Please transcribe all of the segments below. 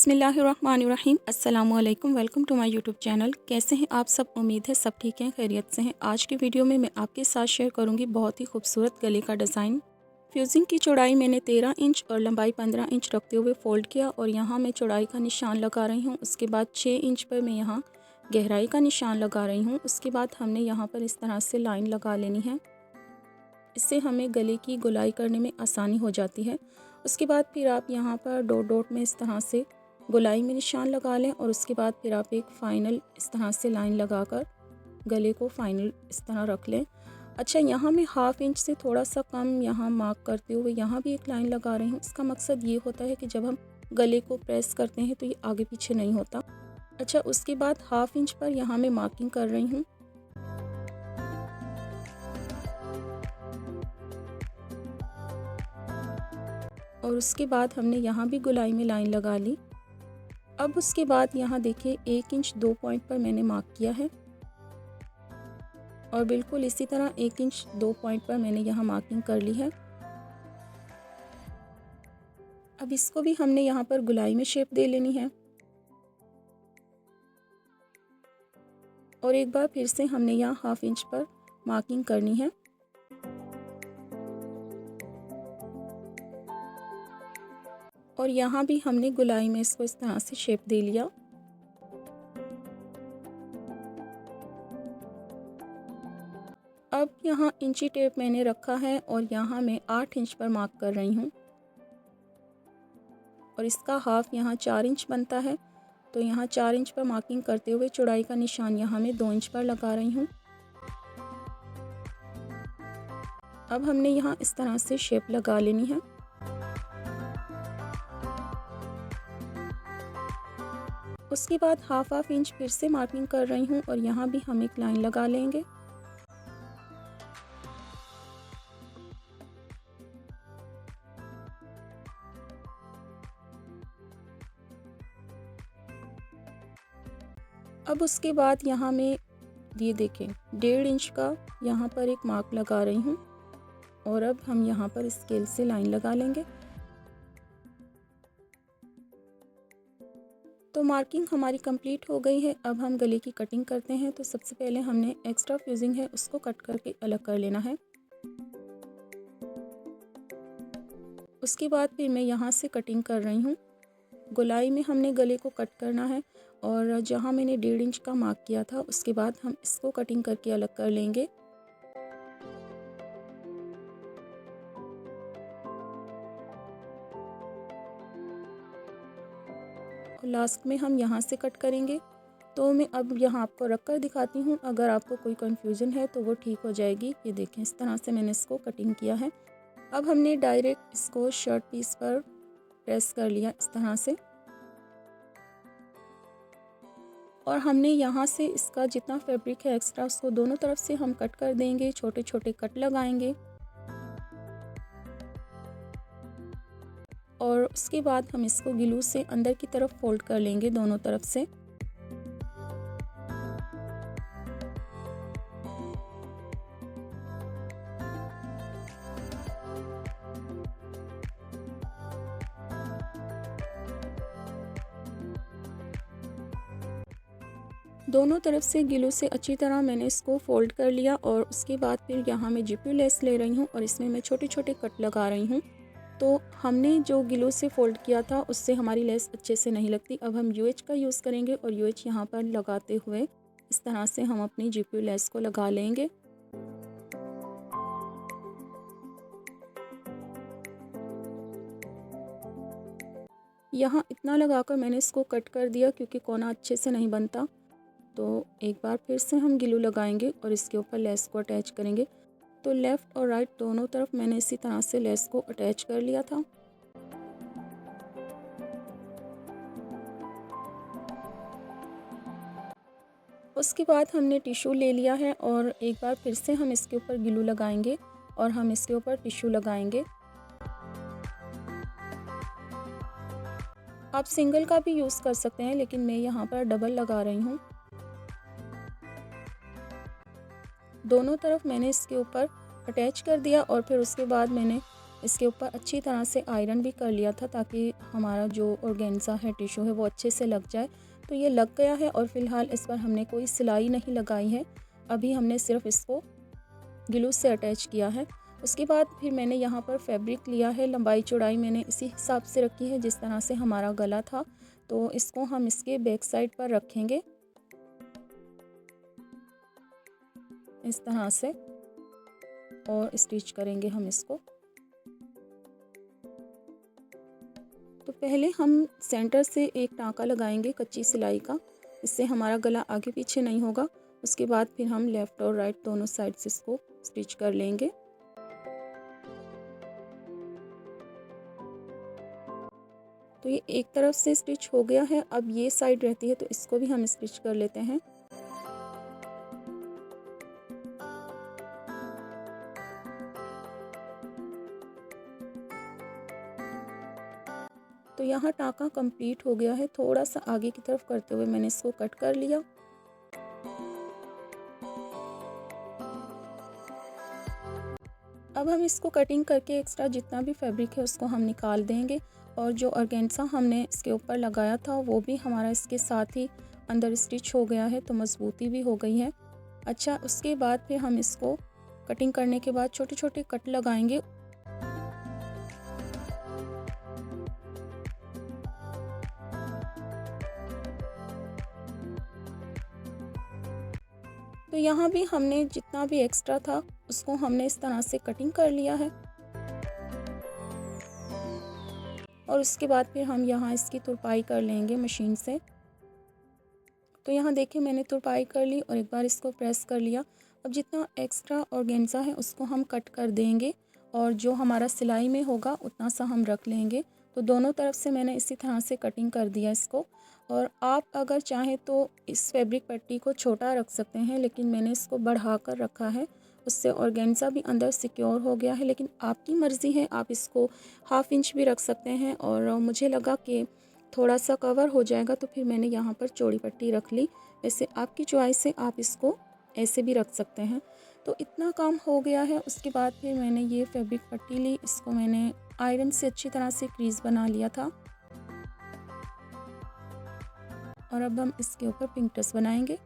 बिस्मिल्लाहिर्रहमानिर्रहीम। अस्सलामुअलैकुम। Welcome to my YouTube channel. कैसे हैं आप सब? उम्मीद है सब ठीक हैं, खैरियत से हैं। आज की वीडियो में मैं आपके साथ शेयर करूंगी बहुत ही खूबसूरत गले का डिज़ाइन। फ्यूजिंग की चौड़ाई मैंने 13 इंच और लंबाई 15 इंच रखते हुए फ़ोल्ड किया और यहाँ मैं चौड़ाई का निशान लगा रही हूँ। उसके बाद 6 इंच पर मैं यहाँ गहराई का निशान लगा रही हूँ। उसके बाद हमने यहाँ पर इस तरह से लाइन लगा लेनी है। इससे हमें गले की गोलाई करने में आसानी हो जाती है। उसके बाद फिर आप यहाँ पर डॉट डॉट में इस तरह से गोलाई में निशान लगा लें और उसके बाद फिर आप एक फ़ाइनल इस तरह से लाइन लगाकर गले को फ़ाइनल इस तरह रख लें। अच्छा, यहाँ मैं हाफ़ इंच से थोड़ा सा कम यहाँ मार्क करते हुए यहाँ भी एक लाइन लगा रही हूँ। इसका मकसद ये होता है कि जब हम गले को प्रेस करते हैं तो ये आगे पीछे नहीं होता। अच्छा, उसके बाद हाफ़ इंच पर यहाँ मैं मार्किंग कर रही हूँ। और उसके बाद हमने यहाँ भी गोलाई में लाइन लगा ली। अब उसके बाद यहाँ देखिए 1 इंच 2 पॉइंट पर मैंने मार्क किया है और बिल्कुल इसी तरह 1 इंच 2 पॉइंट पर मैंने यहाँ मार्किंग कर ली है। अब इसको भी हमने यहाँ पर गोलाई में शेप दे लेनी है और एक बार फिर से हमने यहाँ हाफ़ इंच पर मार्किंग करनी है। और यहाँ भी हमने गोलाई में इसको इस तरह से शेप दे लिया। अब यहाँ इंची टेप मैंने रखा है और यहाँ मैं 8 इंच पर मार्क कर रही हूँ और इसका हाफ यहाँ 4 इंच बनता है। तो यहाँ 4 इंच पर मार्किंग करते हुए चौड़ाई का निशान यहाँ मैं 2 इंच पर लगा रही हूँ। अब हमने यहाँ इस तरह से शेप लगा लेनी है। उसके बाद हाफ इंच फिर से मार्किंग कर रही हूँ और यहाँ भी हम एक लाइन लगा लेंगे। अब उसके बाद यहाँ मैं ये देखें 1.5 इंच का यहाँ पर एक मार्क लगा रही हूँ और अब हम यहाँ पर स्केल से लाइन लगा लेंगे। तो मार्किंग हमारी कंप्लीट हो गई है। अब हम गले की कटिंग करते हैं। तो सबसे पहले हमने एक्स्ट्रा फ्यूजिंग है उसको कट करके अलग कर लेना है। उसके बाद फिर मैं यहाँ से कटिंग कर रही हूँ। गोलाई में हमने गले को कट करना है और जहाँ मैंने 1.5 इंच का मार्क किया था उसके बाद हम इसको कटिंग करके अलग कर लेंगे। और लास्ट में हम यहाँ से कट करेंगे। तो मैं अब यहाँ आपको रख कर दिखाती हूँ, अगर आपको कोई कन्फ्यूज़न है तो वो ठीक हो जाएगी। ये देखें इस तरह से मैंने इसको कटिंग किया है। अब हमने डायरेक्ट इसको शर्ट पीस पर प्रेस कर लिया इस तरह से और हमने यहाँ से इसका जितना फैब्रिक है एक्स्ट्रा उसको दोनों तरफ से हम कट कर देंगे, छोटे छोटे कट लगाएंगे और उसके बाद हम इसको ग्लू से अंदर की तरफ फोल्ड कर लेंगे दोनों तरफ से। दोनों तरफ से ग्लू से अच्छी तरह मैंने इसको फोल्ड कर लिया और उसके बाद फिर यहाँ मैं जिपी लेस ले रही हूँ और इसमें मैं छोटे छोटे कट लगा रही हूँ। तो हमने जो ग्लू से फोल्ड किया था उससे हमारी लेस अच्छे से नहीं लगती। अब हम यूएच का यूज़ करेंगे और यूएच यहाँ पर लगाते हुए इस तरह से हम अपनी जिपी लेस को लगा लेंगे। यहाँ इतना लगाकर मैंने इसको कट कर दिया क्योंकि कोना अच्छे से नहीं बनता। तो एक बार फिर से हम ग्लू लगाएंगे और इसके ऊपर लेस को अटैच करेंगे। तो लेफ़्ट और राइट दोनों तरफ मैंने इसी तरह से लेस को अटैच कर लिया था। उसके बाद हमने टिश्यू ले लिया है और एक बार फिर से हम इसके ऊपर ग्लू लगाएंगे और हम इसके ऊपर टिश्यू लगाएंगे। आप सिंगल का भी यूज़ कर सकते हैं लेकिन मैं यहाँ पर डबल लगा रही हूँ। दोनों तरफ मैंने इसके ऊपर अटैच कर दिया और फिर उसके बाद मैंने इसके ऊपर अच्छी तरह से आयरन भी कर लिया था ताकि हमारा जो ऑर्गेन्जा है, टिश्यू है, वो अच्छे से लग जाए। तो ये लग गया है और फ़िलहाल इस पर हमने कोई सिलाई नहीं लगाई है। अभी हमने सिर्फ इसको ग्लू से अटैच किया है। उसके बाद फिर मैंने यहाँ पर फैब्रिक लिया है, लंबाई चौड़ाई मैंने इसी हिसाब से रखी है जिस तरह से हमारा गला था। तो इसको हम इसके बैक साइड पर रखेंगे इस तरह से और स्टिच करेंगे हम इसको। तो पहले हम सेंटर से एक टाँका लगाएंगे कच्ची सिलाई का, इससे हमारा गला आगे पीछे नहीं होगा। उसके बाद फिर हम लेफ़्ट और राइट दोनों साइड से इसको स्टिच कर लेंगे। तो ये एक तरफ से स्टिच हो गया है। अब ये साइड रहती है तो इसको भी हम स्टिच कर लेते हैं। तो यहाँ टाँका कंप्लीट हो गया है। थोड़ा सा आगे की तरफ करते हुए मैंने इसको कट कर लिया। अब हम इसको कटिंग करके एक्स्ट्रा जितना भी फैब्रिक है उसको हम निकाल देंगे और जो ऑर्गेन्जा हमने इसके ऊपर लगाया था वो भी हमारा इसके साथ ही अंदर स्टिच हो गया है, तो मजबूती भी हो गई है। अच्छा, उसके बाद फिर हम इसको कटिंग करने के बाद छोटे छोटे कट लगाएंगे। तो यहाँ भी हमने जितना भी एक्स्ट्रा था उसको हमने इस तरह से कटिंग कर लिया है और उसके बाद फिर हम यहाँ इसकी तुरपाई कर लेंगे मशीन से। तो यहाँ देखिए मैंने तुरपाई कर ली और एक बार इसको प्रेस कर लिया। अब जितना एक्स्ट्रा ऑर्गेन्जा है उसको हम कट कर देंगे और जो हमारा सिलाई में होगा उतना सा हम रख लेंगे। तो दोनों तरफ से मैंने इसी तरह से कटिंग कर दिया इसको। और आप अगर चाहें तो इस फैब्रिक पट्टी को छोटा रख सकते हैं, लेकिन मैंने इसको बढ़ा कर रखा है, उससे ऑर्गेन्जा भी अंदर सिक्योर हो गया है। लेकिन आपकी मर्ज़ी है, आप इसको हाफ़ इंच भी रख सकते हैं। और मुझे लगा कि थोड़ा सा कवर हो जाएगा तो फिर मैंने यहाँ पर चौड़ी पट्टी रख ली। वैसे आपकी चॉइस से आप इसको ऐसे भी रख सकते हैं। तो इतना काम हो गया है। उसके बाद फिर मैंने ये फैब्रिक पट्टी ली, इसको मैंने आयरन से अच्छी तरह से क्रीज बना लिया था और अब हम इसके ऊपर पिंकटस बनाएंगे।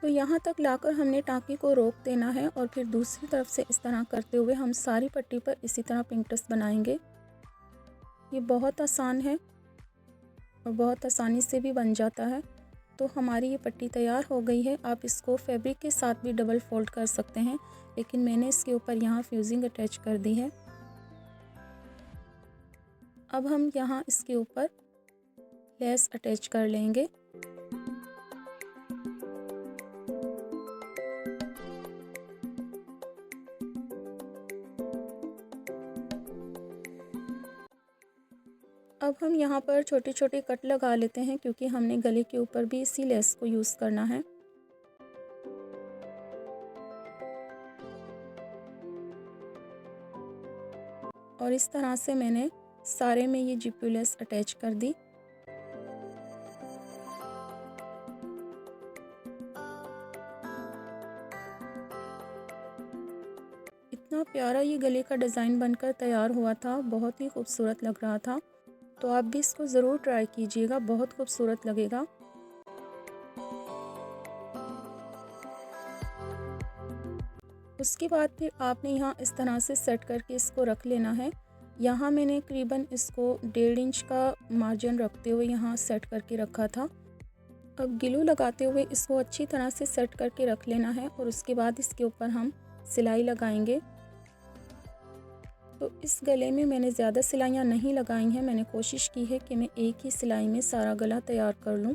तो यहाँ तक लाकर हमने टाँके को रोक देना है और फिर दूसरी तरफ से इस तरह करते हुए हम सारी पट्टी पर इसी तरह पिंकटस बनाएंगे। ये बहुत आसान है और बहुत आसानी से भी बन जाता है। तो हमारी ये पट्टी तैयार हो गई है। आप इसको फैब्रिक के साथ भी डबल फोल्ड कर सकते हैं, लेकिन मैंने इसके ऊपर यहाँ फ्यूजिंग अटैच कर दी है। अब हम यहाँ इसके ऊपर लेस अटैच कर लेंगे। अब हम यहाँ पर छोटे छोटे कट लगा लेते हैं क्योंकि हमने गले के ऊपर भी इसी लेस को यूज़ करना है। और इस तरह से मैंने सारे में ये जिप्पू लेस अटैच कर दी। इतना प्यारा ये गले का डिज़ाइन बनकर तैयार हुआ था, बहुत ही खूबसूरत लग रहा था। तो आप भी इसको ज़रूर ट्राई कीजिएगा, बहुत खूबसूरत लगेगा। उसके बाद फिर आपने यहाँ इस तरह से सेट करके इसको रख लेना है। यहाँ मैंने करीबन इसको 1.5 इंच का मार्जिन रखते हुए यहाँ सेट करके रखा था। अब ग्लू लगाते हुए इसको अच्छी तरह से सेट करके रख लेना है और उसके बाद इसके ऊपर हम सिलाई लगाएंगे। तो इस गले में मैंने ज़्यादा सिलाइयाँ नहीं लगाई हैं, मैंने कोशिश की है कि मैं एक ही सिलाई में सारा गला तैयार कर लूँ।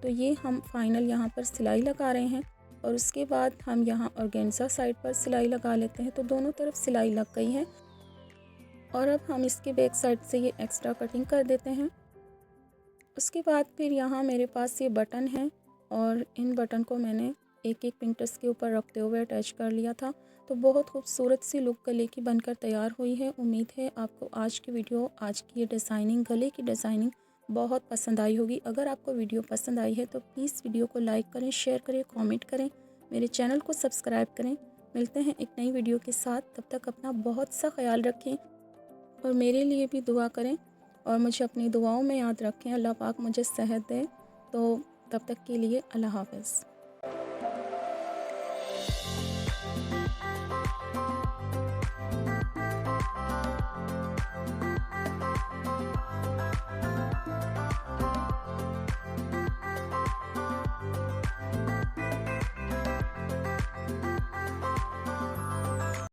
तो ये हम फाइनल यहाँ पर सिलाई लगा रहे हैं और उसके बाद हम यहाँ ऑर्गेन्जा साइड पर सिलाई लगा लेते हैं। तो दोनों तरफ सिलाई लग गई है और अब हम इसके बैक साइड से ये एक्स्ट्रा कटिंग कर देते हैं। उसके बाद फिर यहाँ मेरे पास ये बटन है और इन बटन को मैंने एक एक पिंकटस के ऊपर रखते हुए अटैच कर लिया था। तो बहुत खूबसूरत सी लुक गले की बनकर तैयार हुई है। उम्मीद है आपको आज की वीडियो, आज की ये डिज़ाइनिंग, गले की डिज़ाइनिंग बहुत पसंद आई होगी। अगर आपको वीडियो पसंद आई है तो प्लीज़ वीडियो को लाइक करें, शेयर करें, कमेंट करें। मेरे चैनल को सब्सक्राइब करें। मिलते हैं एक नई वीडियो के साथ, तब तक अपना बहुत सा ख्याल रखें और मेरे लिए भी दुआ करें और मुझे अपनी दुआओं में याद रखें। अल्लाह पाक मुझे सेहत दे। तो तब तक के लिए अल्लाह हाफ़िज़।